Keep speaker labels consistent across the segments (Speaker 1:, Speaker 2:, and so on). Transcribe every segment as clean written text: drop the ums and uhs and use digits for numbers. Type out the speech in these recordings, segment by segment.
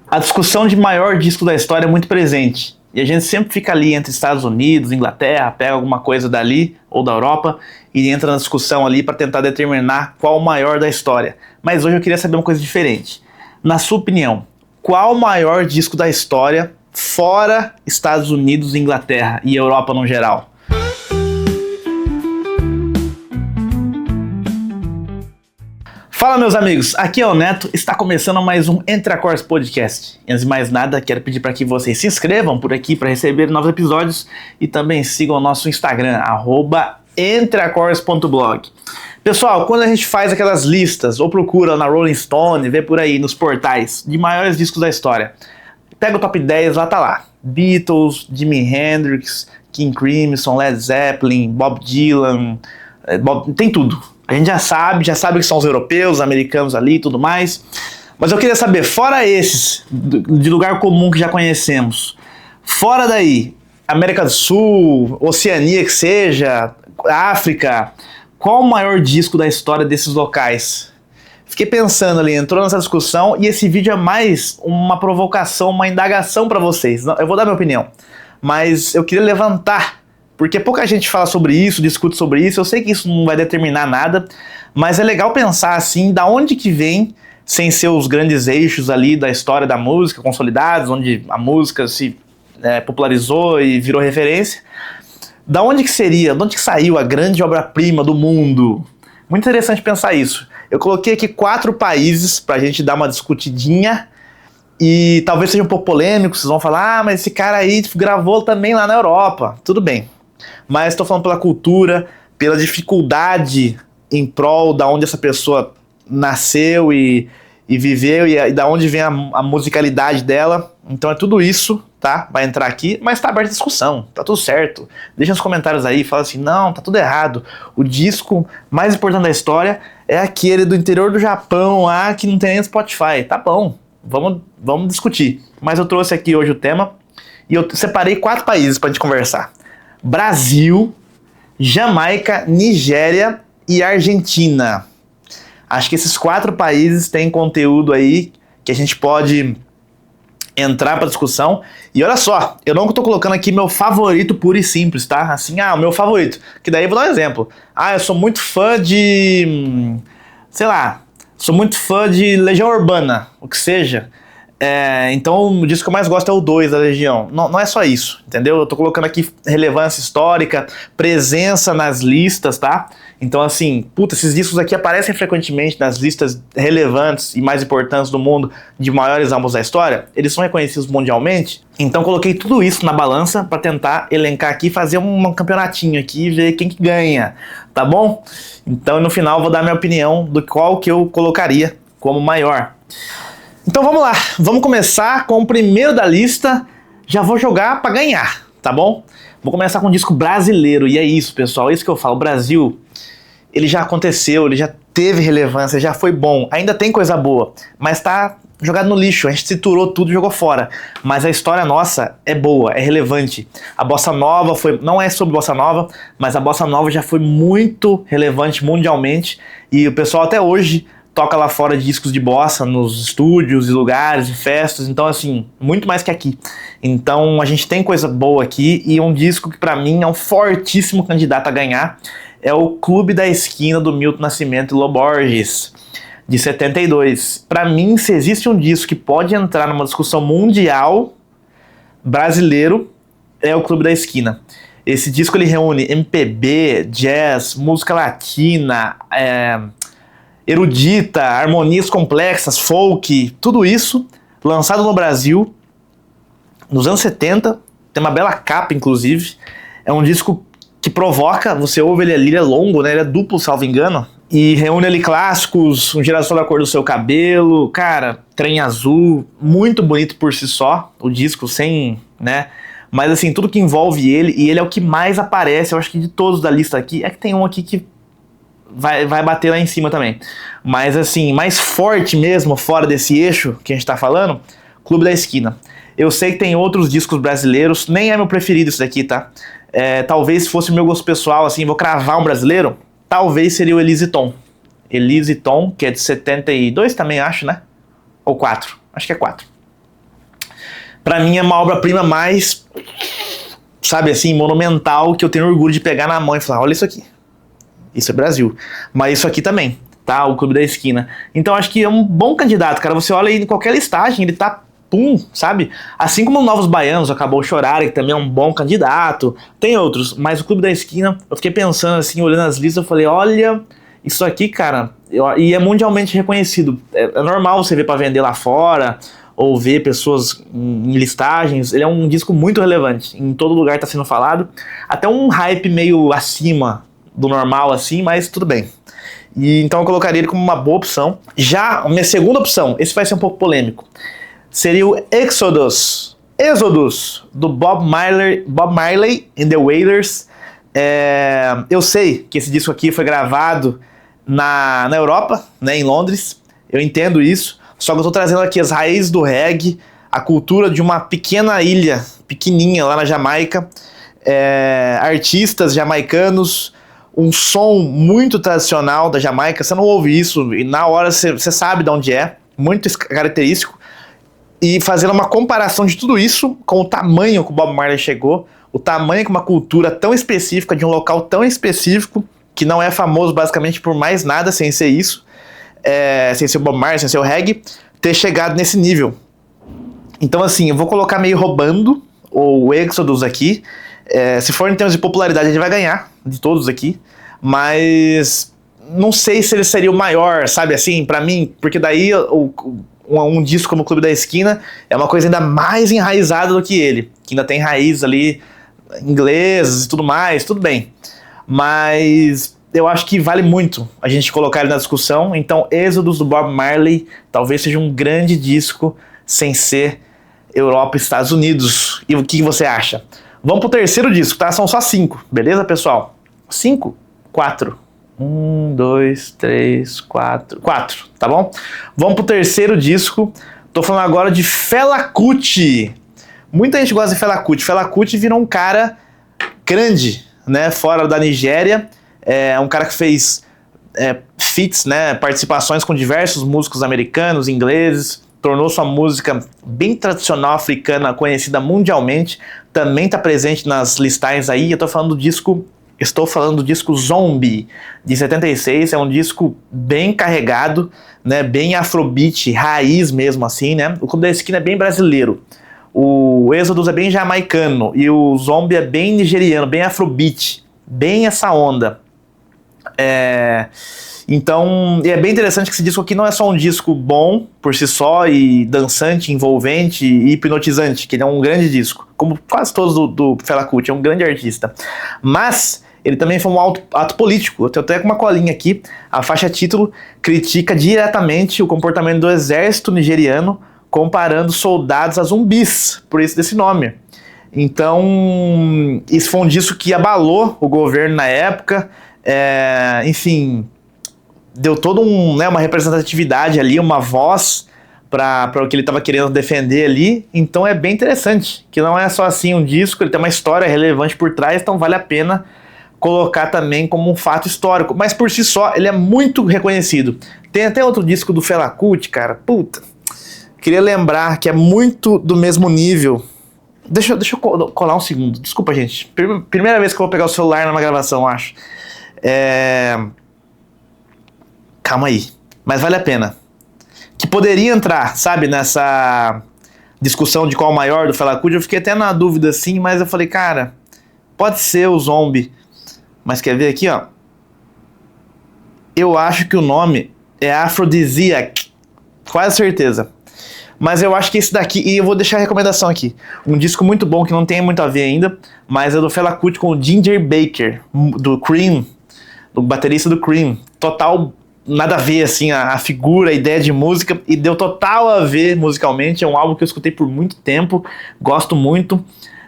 Speaker 1: A discussão de maior disco da história é muito presente. E a gente sempre fica ali entre Estados Unidos, Inglaterra, pega alguma coisa dali ou da Europa e entra na discussão ali para tentar determinar qual o maior da história. Mas hoje eu queria saber uma coisa diferente. Na sua opinião, qual o maior disco da história fora Estados Unidos, Inglaterra e Europa no geral? Fala, meus amigos, aqui é o Neto, está começando mais um Entre Acordes Podcast. Antes de mais nada, quero pedir para que vocês se inscrevam por aqui para receber novos episódios e também sigam o nosso Instagram, @entreacordes.blog. Pessoal, quando a gente faz aquelas listas ou procura na Rolling Stone, vê por aí nos portais de maiores discos da história, pega o top 10, lá tá lá. Beatles, Jimi Hendrix, King Crimson, Led Zeppelin, Bob Dylan, tem tudo. A gente já sabe que são os europeus, os americanos ali e tudo mais. Mas eu queria saber, fora esses, de lugar comum que já conhecemos, fora daí, América do Sul, Oceania que seja, África, qual o maior disco da história desses locais? Fiquei pensando ali, entrou nessa discussão e esse vídeo é mais uma provocação, uma indagação para vocês. Eu vou dar minha opinião, mas eu queria levantar, porque pouca gente fala sobre isso, discute sobre isso. Eu sei que isso não vai determinar nada, mas é legal pensar assim, da onde que vem, sem ser os grandes eixos ali da história da música, consolidados, onde a música se popularizou e virou referência. Da onde que seria, de onde que saiu a grande obra-prima do mundo? Muito interessante pensar isso. Eu coloquei aqui 4 países pra gente dar uma discutidinha, e talvez seja um pouco polêmico, vocês vão falar, mas esse cara aí gravou também lá na Europa. Tudo bem. Mas estou falando pela cultura, pela dificuldade em prol da onde essa pessoa nasceu e viveu e da onde vem a musicalidade dela. Então é tudo isso, tá? Vai entrar aqui, mas tá aberta a discussão, tá tudo certo. Deixa nos comentários aí, fala assim, não, tá tudo errado. O disco mais importante da história é aquele do interior do Japão lá que não tem nem Spotify. Tá bom, vamos discutir. Mas eu trouxe aqui hoje o tema e eu separei 4 países pra gente conversar. Brasil, Jamaica, Nigéria e Argentina. Acho que esses 4 países têm conteúdo aí que a gente pode entrar para discussão. E olha só, eu não estou colocando aqui meu favorito puro e simples, tá? Assim, o meu favorito. Que daí eu vou dar um exemplo. Eu sou muito fã de... sei lá, sou muito fã de Legião Urbana, o que seja. Então o disco que eu mais gosto é o 2 da Legião. Não é só isso, entendeu? Eu tô colocando aqui relevância histórica, presença nas listas, tá? Então assim, esses discos aqui aparecem frequentemente nas listas relevantes e mais importantes do mundo de maiores álbuns da história. Eles são reconhecidos mundialmente. Então coloquei tudo isso na balança pra tentar elencar aqui, fazer um campeonatinho aqui e ver quem que ganha, tá bom? Então no final eu vou dar minha opinião do qual que eu colocaria como maior. Então vamos lá, vamos começar com o primeiro da lista. Já vou jogar pra ganhar, tá bom? Vou começar com um disco brasileiro, e é isso, pessoal, é isso que eu falo. O Brasil, ele já aconteceu, ele já teve relevância, já foi bom, ainda tem coisa boa, mas tá jogado no lixo, a gente triturou tudo e jogou fora. Mas a história nossa é boa, é relevante. A Bossa Nova não é sobre Bossa Nova, mas a Bossa Nova já foi muito relevante mundialmente, e o pessoal até hoje toca lá fora discos de bossa nos estúdios e lugares e festas, então assim, muito mais que aqui. Então a gente tem coisa boa aqui, e um disco que pra mim é um fortíssimo candidato a ganhar é o Clube da Esquina do Milton Nascimento e Lô Borges, de 72. Pra mim, se existe um disco que pode entrar numa discussão mundial brasileiro, é o Clube da Esquina. Esse disco ele reúne MPB, jazz, música latina, erudita, harmonias complexas, folk, tudo isso lançado no Brasil nos anos 70, tem uma bela capa inclusive. É um disco que provoca, você ouve ele é longo, né? Ele é duplo, salvo engano, e reúne ali clássicos, Um Girassol da Cor do Seu Cabelo, cara, Trem Azul, muito bonito por si só, o disco sem, né? Mas assim, tudo que envolve ele, e ele é o que mais aparece, eu acho que de todos da lista aqui, é que tem um aqui que vai bater lá em cima também. Mas assim, mais forte mesmo, fora desse eixo que a gente tá falando, Clube da Esquina. Eu sei que tem outros discos brasileiros, nem é meu preferido isso daqui, tá? Talvez se fosse o meu gosto pessoal, assim, vou cravar um brasileiro, talvez seria o Elise Tom. Elise Tom, que é de 72 também, acho, né? Ou 4, acho que é 4. pra mim é uma obra-prima mais, sabe assim, monumental, que eu tenho orgulho de pegar na mão e falar, olha isso aqui. Isso é Brasil. Mas isso aqui também, tá? O Clube da Esquina. Então acho que é um bom candidato, cara. Você olha aí em qualquer listagem, ele tá pum, sabe? Assim como o Novos Baianos, Acabou Chorar, que também é um bom candidato. Tem outros, mas o Clube da Esquina, eu fiquei pensando assim, olhando as listas, eu falei, olha, isso aqui, cara, e é mundialmente reconhecido. É normal você ver pra vender lá fora, ou ver pessoas em listagens. Ele é um disco muito relevante. Em todo lugar tá sendo falado. Até um hype meio acima do normal, assim, mas tudo bem. E então eu colocaria ele como uma boa opção. Já a minha segunda opção, esse vai ser um pouco polêmico, seria o Exodus, do Bob Marley and the Wailers. Eu sei que esse disco aqui foi gravado na Europa, né, em Londres. Eu entendo isso. Só que eu tô trazendo aqui as raízes do reggae, a cultura de uma pequena ilha, pequenininha, lá na Jamaica. Artistas jamaicanos, um som muito tradicional da Jamaica. Você não ouve isso e na hora você sabe de onde é. Muito característico. E fazendo uma comparação de tudo isso com o tamanho que o Bob Marley chegou, o tamanho que uma cultura tão específica, de um local tão específico, que não é famoso basicamente por mais nada sem ser isso, sem ser o Bob Marley, sem ser o reggae, ter chegado nesse nível. Então assim, eu vou colocar meio roubando o Exodus aqui. Se for em termos de popularidade, ele vai ganhar de todos aqui, mas não sei se ele seria o maior, sabe assim, pra mim, porque daí um disco como o Clube da Esquina é uma coisa ainda mais enraizada do que ele, que ainda tem raízes ali inglesas e tudo mais, tudo bem. Mas eu acho que vale muito a gente colocar ele na discussão. Então, Exodus do Bob Marley talvez seja um grande disco sem ser Europa e Estados Unidos. E o que você acha? Vamos pro terceiro disco, tá? São só 5, beleza, pessoal? 5? 4. 1, 2, 3, 4. 4, tá bom? Vamos pro terceiro disco. Tô falando agora de Fela Kuti. Muita gente gosta de Fela Kuti. Fela Kuti virou um cara grande, né? Fora da Nigéria. É um cara que fez feats, né? Participações com diversos músicos americanos, ingleses. Tornou sua música bem tradicional africana, conhecida mundialmente. Também tá presente nas listagens aí. Eu tô falando do disco... Estou falando do disco Zombie, de 76, é um disco bem carregado, né, bem afrobeat, raiz mesmo assim, né? O Clube da Esquina é bem brasileiro, o Exodus é bem jamaicano, e o Zombie é bem nigeriano, bem afrobeat, bem essa onda. Então, é bem interessante que esse disco aqui não é só um disco bom por si só, e dançante, envolvente e hipnotizante, que ele é um grande disco, como quase todos do Fela Kuti, é um grande artista, mas... ele também foi um ato político. Eu tenho até uma colinha aqui. A faixa título critica diretamente o comportamento do exército nigeriano, comparando soldados a zumbis, por isso desse nome. Então, isso foi um disco que abalou o governo na época. Enfim, deu toda uma representatividade ali, uma voz para o que ele estava querendo defender ali. Então é bem interessante, que não é só assim um disco, ele tem uma história relevante por trás, então vale a pena colocar também como um fato histórico, mas por si só ele é muito reconhecido. Tem até outro disco do Fela Kuti, cara, puta, queria lembrar que é muito do mesmo nível. Deixa eu colar um segundo, desculpa gente, primeira vez que eu vou pegar o celular numa gravação, acho. Calma aí, mas vale a pena. Que poderia entrar, sabe, nessa discussão de qual o maior do Fela Kuti, eu fiquei até na dúvida assim, mas eu falei, cara, pode ser o Zombie. Mas quer ver aqui, ó? Eu acho que o nome é Aphrodisiac. Quase certeza. Mas eu acho que esse daqui... E eu vou deixar a recomendação aqui. Um disco muito bom, que não tem muito a ver ainda. Mas é do Fela Kuti com o Ginger Baker. Do Cream. Do baterista do Cream. Total... nada a ver, assim, a figura, a ideia de música. E deu total a ver musicalmente. É um álbum que eu escutei por muito tempo. Gosto muito.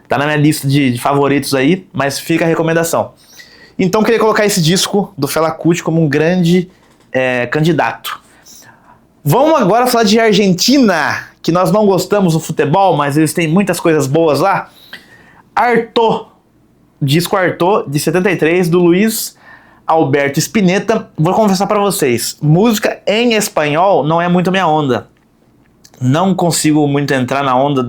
Speaker 1: Tá na minha lista de favoritos aí. Mas fica a recomendação. Então, queria colocar esse disco do Fela Kuti como um grande candidato. Vamos agora falar de Argentina, que nós não gostamos do futebol, mas eles têm muitas coisas boas lá. Artaud, disco Artaud, de 73, do Luiz Alberto Spinetta. Vou confessar pra vocês, música em espanhol não é muito minha onda. Não consigo muito entrar na onda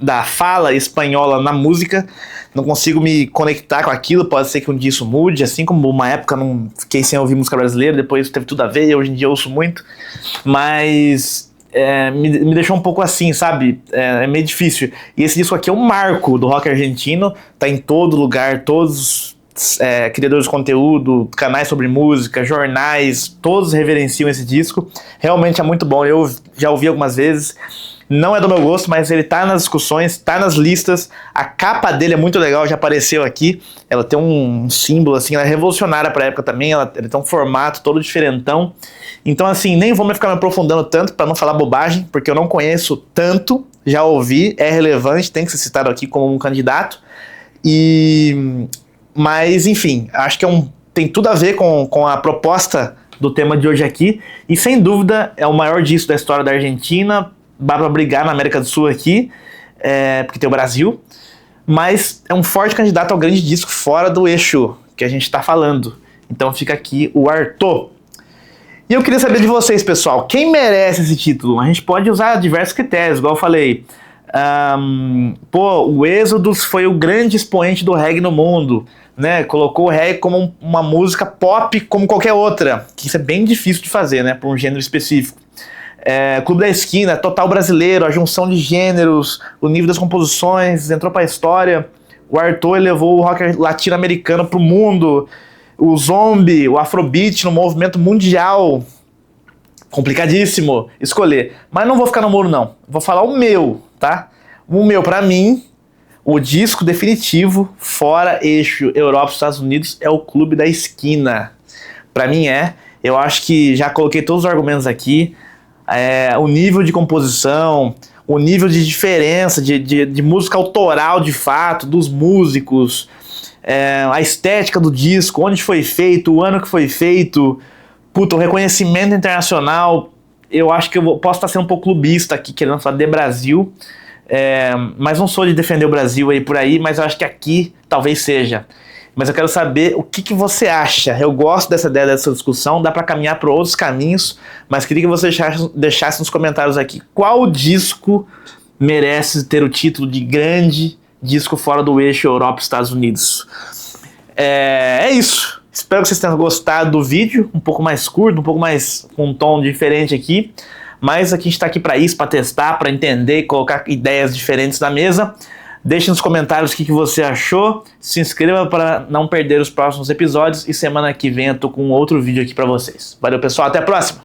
Speaker 1: da fala espanhola na música, não consigo me conectar com aquilo, pode ser que um dia isso mude, assim como uma época não fiquei sem ouvir música brasileira, depois teve tudo a ver, e hoje em dia eu ouço muito, mas me deixou um pouco assim, sabe? É meio difícil. E esse disco aqui é um marco do rock argentino, tá em todo lugar, todos criadores de conteúdo, canais sobre música, jornais, todos reverenciam esse disco. Realmente é muito bom, eu já ouvi algumas vezes. Não é do meu gosto, mas ele tá nas discussões, tá nas listas. A capa dele é muito legal, já apareceu aqui. Ela tem um símbolo, assim, ela é revolucionária pra época também. Ela tem um formato todo diferentão. Então, assim, nem vou ficar me aprofundando tanto pra não falar bobagem, porque eu não conheço tanto. Já ouvi, é relevante, tem que ser citado aqui como um candidato. Mas, enfim, acho que tem tudo a ver com a proposta do tema de hoje aqui. E, sem dúvida, é o maior disco da história da Argentina. Dá pra brigar na América do Sul aqui, porque tem o Brasil, mas é um forte candidato ao grande disco fora do eixo que a gente tá falando. Então fica aqui o Arthur. E eu queria saber de vocês, pessoal, quem merece esse título? A gente pode usar diversos critérios, igual eu falei. O Êxodos foi o grande expoente do reggae no mundo, né? Colocou o reggae como uma música pop como qualquer outra, que isso é bem difícil de fazer, né? Por um gênero específico. Clube da Esquina, total brasileiro, a junção de gêneros, o nível das composições, entrou pra história. O Arthur levou o rock latino-americano pro mundo. O Zombie, o Afrobeat no movimento mundial. Complicadíssimo escolher. Mas não vou ficar no muro, não. Vou falar o meu, tá? O meu, pra mim, o disco definitivo, fora eixo Europa e Estados Unidos, é o Clube da Esquina. Pra mim eu acho que já coloquei todos os argumentos aqui. O nível de composição, o nível de diferença, de música autoral de fato, dos músicos, a estética do disco, onde foi feito, o ano que foi feito, o reconhecimento internacional. Eu acho que eu posso estar sendo um pouco clubista aqui, querendo falar de Brasil, mas não sou de defender o Brasil aí por aí, mas eu acho que aqui talvez seja. Mas eu quero saber o que você acha. Eu gosto dessa ideia, dessa discussão, dá pra caminhar por outros caminhos, mas queria que você deixasse nos comentários aqui qual disco merece ter o título de grande disco fora do eixo Europa e Estados Unidos. É isso. Espero que vocês tenham gostado do vídeo, um pouco mais curto, um pouco mais com um tom diferente aqui, mas aqui a gente tá aqui pra isso, pra testar, pra entender, colocar ideias diferentes na mesa. Deixe nos comentários o que você achou, se inscreva para não perder os próximos episódios e semana que vem eu tô com outro vídeo aqui para vocês. Valeu, pessoal, até a próxima!